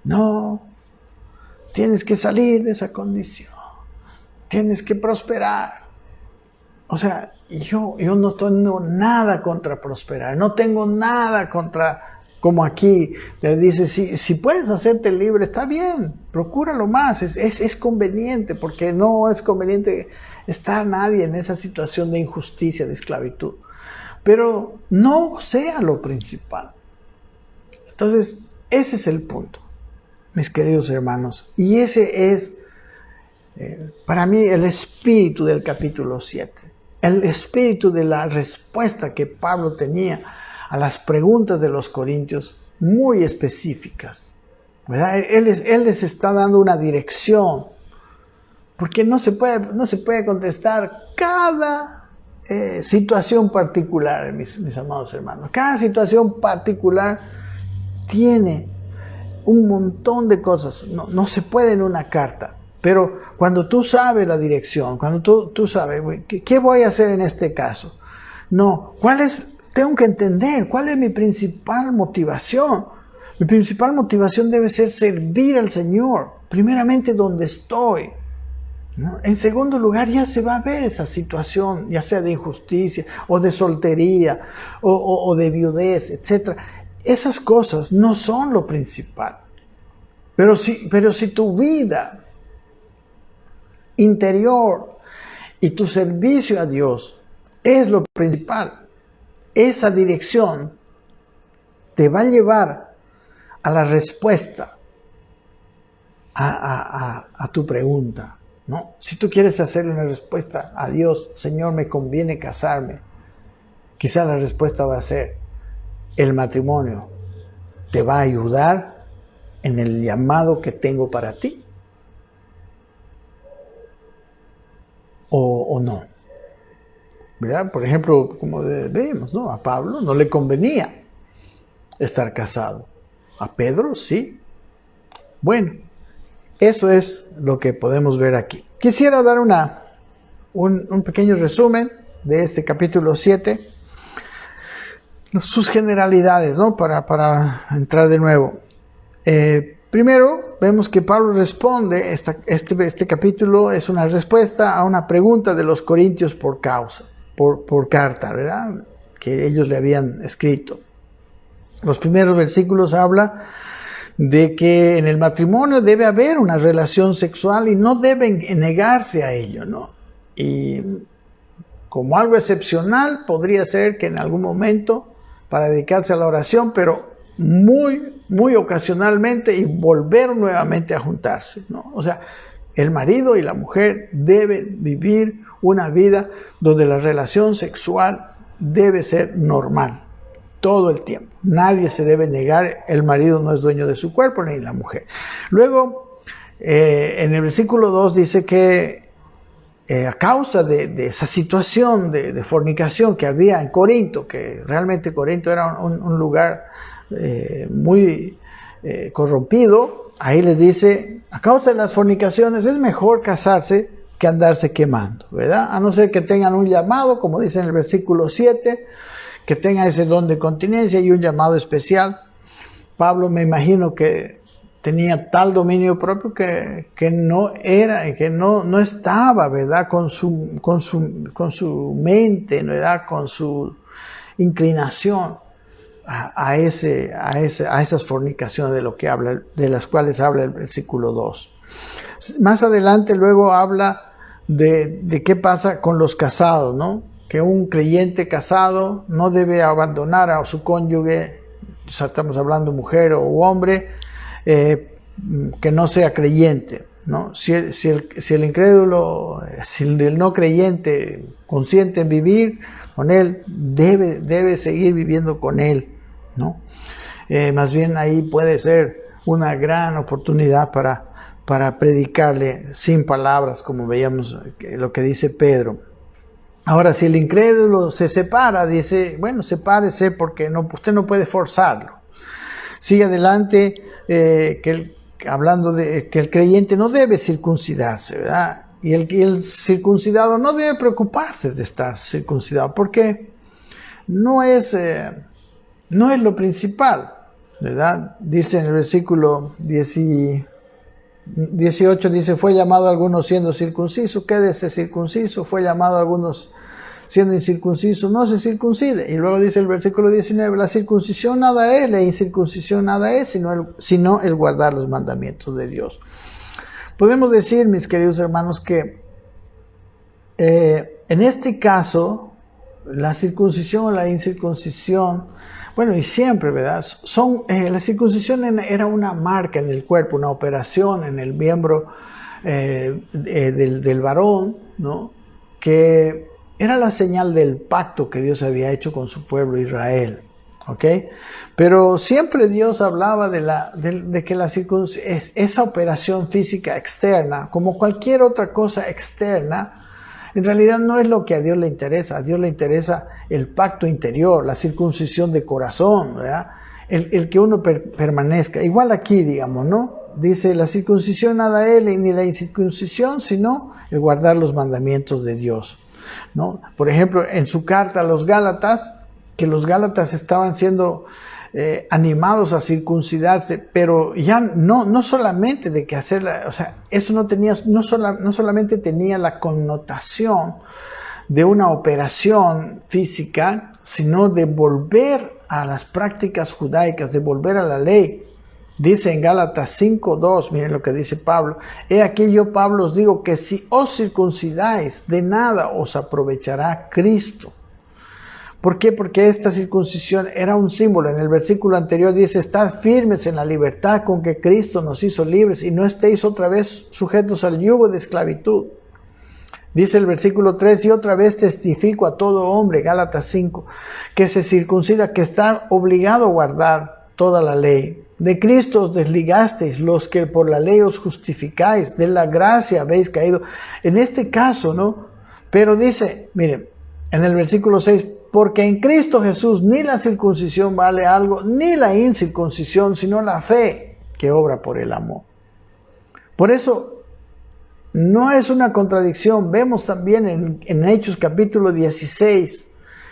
No, tienes que salir de esa condición, tienes que prosperar. O sea, yo no tengo nada contra prosperar, no tengo nada contra, como aquí le dice, si puedes hacerte libre, está bien, procúralo más, es conveniente, porque no es conveniente estar nadie en esa situación de injusticia, de esclavitud. Pero no sea lo principal. Entonces, ese es el punto, mis queridos hermanos. Y ese es, para mí, el espíritu del capítulo 7. El espíritu de la respuesta que Pablo tenía a las preguntas de los corintios, muy específicas, ¿verdad? Él les está dando una dirección, porque no se puede contestar cada situación particular, mis amados hermanos. Cada situación particular tiene un montón de cosas. No se puede en una carta. Pero cuando tú sabes la dirección, cuando tú sabes, ¿qué voy a hacer en este caso? No, tengo que entender cuál es mi principal motivación. Mi principal motivación debe ser servir al Señor, primeramente donde estoy, ¿no? En segundo lugar, ya se va a ver esa situación, ya sea de injusticia, o de soltería, o de viudez, etc. Esas cosas no son lo principal. Pero si tu vida interior y tu servicio a Dios es lo principal, esa dirección te va a llevar a la respuesta a tu pregunta, ¿no? Si tú quieres hacer una respuesta a Dios, Señor, me conviene casarme, quizá la respuesta va a ser: el matrimonio te va a ayudar en el llamado que tengo para ti, o no, ¿verdad? Por ejemplo, como vemos, ¿no? A Pablo no le convenía estar casado. A Pedro sí. Bueno, eso es lo que podemos ver aquí. Quisiera dar un pequeño resumen de este capítulo 7, sus generalidades, ¿no? Para entrar de nuevo. Primero, vemos que Pablo responde, este capítulo es una respuesta a una pregunta de los corintios por carta, ¿verdad? Que ellos le habían escrito. Los primeros versículos habla de que en el matrimonio debe haber una relación sexual y no deben negarse a ello, ¿no? Y como algo excepcional podría ser que en algún momento, para dedicarse a la oración, pero muy, muy ocasionalmente, y volver nuevamente a juntarse, ¿no? O sea, el marido y la mujer deben vivir una vida donde la relación sexual debe ser normal todo el tiempo. Nadie se debe negar, el marido no es dueño de su cuerpo, ni la mujer. Luego, en el versículo 2 dice que a causa de esa situación de fornicación que había en Corinto, que realmente Corinto era un lugar muy corrompido, ahí les dice: a causa de las fornicaciones es mejor casarse que andarse quemando, ¿verdad? A no ser que tengan un llamado, como dice en el versículo 7, que tengan ese don de continencia y un llamado especial. Pablo, me imagino que tenía tal dominio propio que no estaba, ¿verdad? Con su mente, ¿verdad? Con su inclinación a esas fornicaciones de las cuales habla el versículo 2. Más adelante luego habla de qué pasa con los casados, ¿no? Que un creyente casado no debe abandonar a su cónyuge, o sea, estamos hablando mujer o hombre, que no sea creyente, ¿no? Si el incrédulo, si el no creyente consiente en vivir con él, debe seguir viviendo con él, ¿no? Más bien ahí puede ser una gran oportunidad para predicarle sin palabras, como veíamos lo que dice Pedro. Ahora, si el incrédulo se separa, dice: bueno, sepárese, porque usted no puede forzarlo. Sigue adelante, hablando de que el creyente no debe circuncidarse, ¿verdad? Y el circuncidado no debe preocuparse de estar circuncidado, porque no es lo principal, ¿verdad? Dice en el versículo 18, dice: fue llamado a algunos siendo circunciso, quédese circunciso; fue llamado a algunos siendo incircunciso, no se circuncide. Y luego dice el versículo 19: la circuncisión nada es, la incircuncisión nada es, sino el guardar los mandamientos de Dios. Podemos decir, mis queridos hermanos, que en este caso, la circuncisión o la incircuncisión, bueno, y siempre, ¿verdad? La circuncisión era una marca en el cuerpo, una operación en el miembro del varón, ¿no? Que era la señal del pacto que Dios había hecho con su pueblo Israel, ¿ok? Pero siempre Dios hablaba de que esa operación física externa, como cualquier otra cosa externa, en realidad no es lo que a Dios le interesa. A Dios le interesa el pacto interior, la circuncisión de corazón, ¿verdad? el que uno permanezca. Igual aquí, digamos, ¿no? Dice, la circuncisión nada es, ni la incircuncisión, sino el guardar los mandamientos de Dios, ¿no? Por ejemplo, en su carta a los Gálatas, que los Gálatas estaban siendo animados a circuncidarse, pero ya no solamente de que hacerla, o sea, eso no solamente tenía la connotación de una operación física, sino de volver a las prácticas judaicas, de volver a la ley. Dice en Gálatas 5:2, miren lo que dice Pablo: he aquí yo, Pablo, os digo que si os circuncidáis, de nada os aprovechará Cristo. ¿Por qué? Porque esta circuncisión era un símbolo. En el versículo anterior dice, estad firmes en la libertad con que Cristo nos hizo libres y no estéis otra vez sujetos al yugo de esclavitud. Dice el versículo 3, y otra vez testifico a todo hombre, Gálatas 5, que se circuncida, que está obligado a guardar toda la ley. De Cristo os desligasteis, los que por la ley os justificáis, de la gracia habéis caído. En este caso, ¿no? Pero dice, miren, en el versículo 6, porque en Cristo Jesús ni la circuncisión vale algo, ni la incircuncisión, sino la fe que obra por el amor. Por eso, no es una contradicción. Vemos también en Hechos capítulo 16,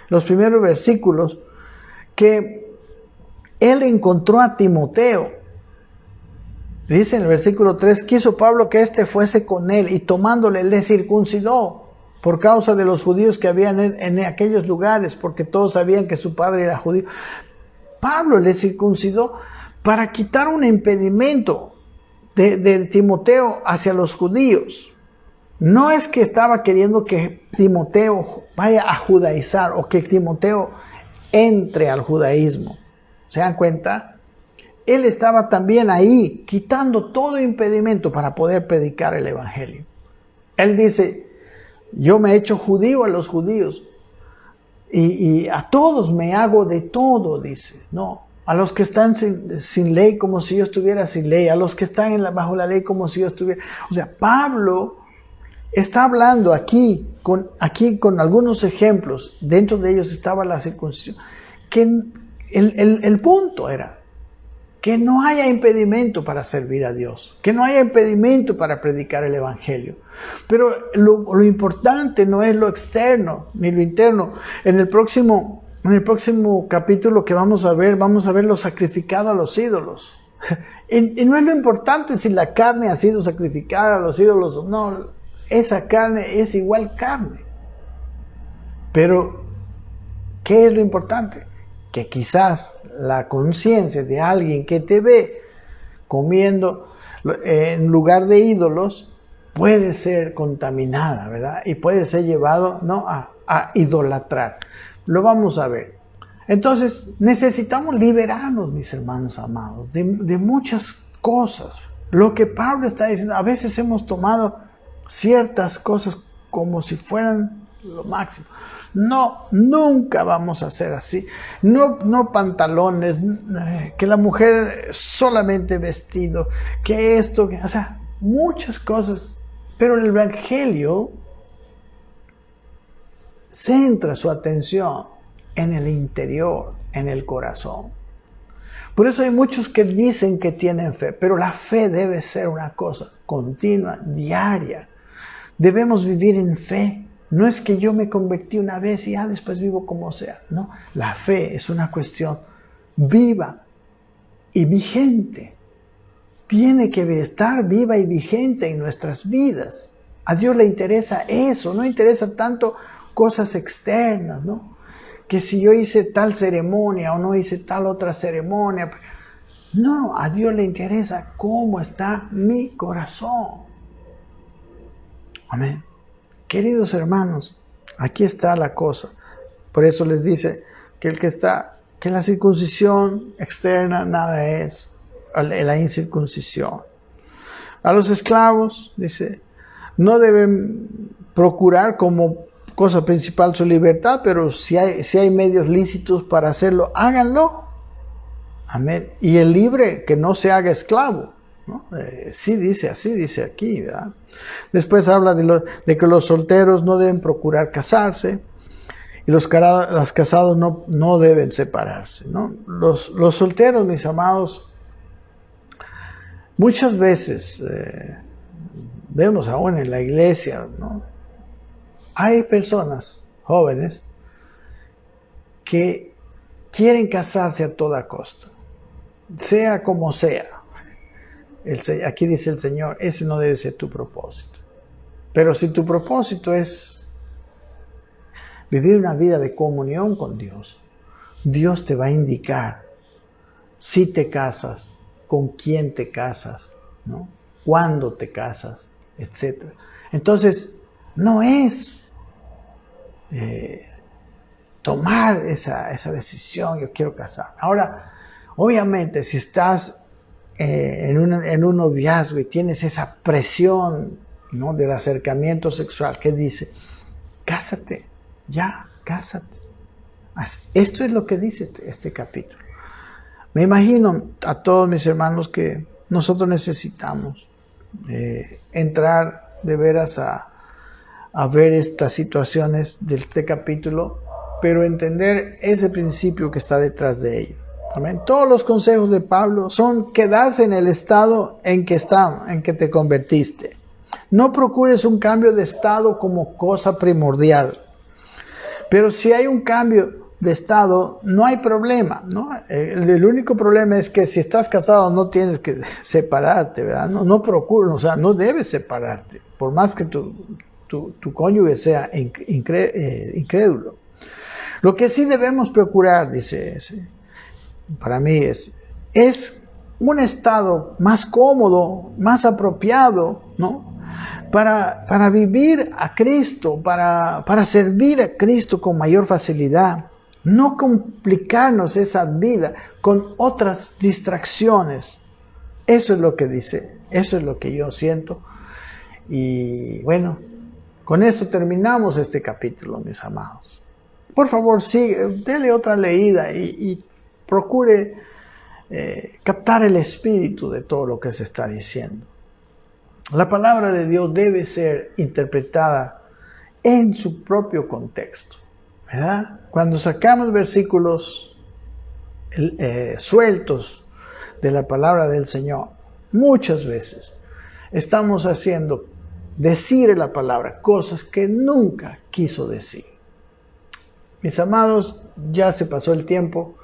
los primeros versículos, que él encontró a Timoteo. Dice en el versículo 3, quiso Pablo que éste fuese con él y tomándole le circuncidó por causa de los judíos que habían en aquellos lugares, porque todos sabían que su padre era judío. Pablo le circuncidó para quitar un impedimento de Timoteo hacia los judíos. No es que estaba queriendo que Timoteo vaya a judaizar o que Timoteo entre al judaísmo. ¿Se dan cuenta? Él estaba también ahí, quitando todo impedimento para poder predicar el evangelio. Él dice, yo me he hecho judío a los judíos y a todos me hago de todo, dice. No, a los que están sin ley como si yo estuviera sin ley, a los que están bajo la ley como si yo estuviera. O sea, Pablo está hablando aquí con algunos ejemplos. Dentro de ellos estaba la circuncisión. Que el punto era que no haya impedimento para servir a Dios, que no haya impedimento para predicar el evangelio. Pero lo importante no es lo externo ni lo interno. En el próximo capítulo que vamos a ver lo sacrificado a los ídolos. Y no es lo importante si la carne ha sido sacrificada a los ídolos o no. Esa carne es igual carne. Pero, ¿qué es lo importante? Que quizás la conciencia de alguien que te ve comiendo en lugar de ídolos puede ser contaminada, ¿verdad? Y puede ser llevado, ¿no?, a idolatrar. Lo vamos a ver. Entonces, necesitamos liberarnos, mis hermanos amados, de muchas cosas. Lo que Pablo está diciendo, a veces hemos tomado ciertas cosas como si fueran lo máximo. No, nunca vamos a ser así. No pantalones, que la mujer solamente vestido, que esto, o sea, muchas cosas. Pero el evangelio centra su atención en el interior, en el corazón. Por eso hay muchos que dicen que tienen fe, pero la fe debe ser una cosa continua, diaria. Debemos vivir en fe. No es que yo me convertí una vez y después vivo como sea. No, la fe es una cuestión viva y vigente. Tiene que estar viva y vigente en nuestras vidas. A Dios le interesa eso, no interesa tanto cosas externas, ¿no? Que si yo hice tal ceremonia o no hice tal otra ceremonia. No, a Dios le interesa cómo está mi corazón. Amén. Queridos hermanos, aquí está la cosa. Por eso les dice que la circuncisión externa nada es, la incircuncisión. A los esclavos, dice, no deben procurar como cosa principal su libertad, pero si hay medios lícitos para hacerlo, háganlo. Amén. Y el libre que no se haga esclavo, ¿no? Sí dice así, dice aquí, ¿verdad? Después habla de que los solteros no deben procurar casarse. y los casados no deben separarse, ¿no? Los solteros, mis amados, muchas veces vemos aún en la iglesia, ¿no? Hay personas jóvenes que quieren casarse a toda costa, sea como sea. Aquí dice el Señor, ese no debe ser tu propósito. Pero si tu propósito es vivir una vida de comunión con Dios, Dios te va a indicar si te casas, con quién te casas, ¿no? Cuándo te casas, etc. Entonces, no es tomar esa decisión, yo quiero casarme. Ahora, obviamente, si estás en un noviazgo y tienes esa presión, ¿no?, del acercamiento sexual, que dice, cásate, ya, cásate. Esto es lo que dice este capítulo. Me imagino a todos mis hermanos que nosotros necesitamos entrar de veras a ver estas situaciones de este capítulo, pero entender ese principio que está detrás de ello. Amén. Todos los consejos de Pablo son quedarse en el estado en que te convertiste. No procures un cambio de estado como cosa primordial. Pero si hay un cambio de estado, no hay problema, ¿no? El único problema es que si estás casado no tienes que separarte, ¿verdad? No procures, o sea, no debes separarte, por más que tu cónyuge sea incrédulo. Lo que sí debemos procurar, dice para mí, es un estado más cómodo, más apropiado, ¿no?, para vivir a Cristo, para servir a Cristo con mayor facilidad. No complicarnos esa vida con otras distracciones. Eso es lo que dice, eso es lo que yo siento. Y bueno, con esto terminamos este capítulo, mis amados. Por favor, dele otra leída y procure captar el espíritu de todo lo que se está diciendo. La palabra de Dios debe ser interpretada en su propio contexto, ¿verdad? Cuando sacamos versículos sueltos de la palabra del Señor, muchas veces estamos haciendo decir la palabra cosas que nunca quiso decir. Mis amados, ya se pasó el tiempo.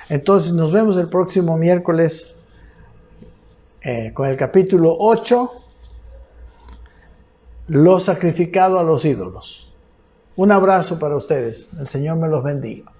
Entonces nos vemos el próximo miércoles con el capítulo 8, lo sacrificado a los ídolos. Un abrazo para ustedes. El Señor me los bendiga.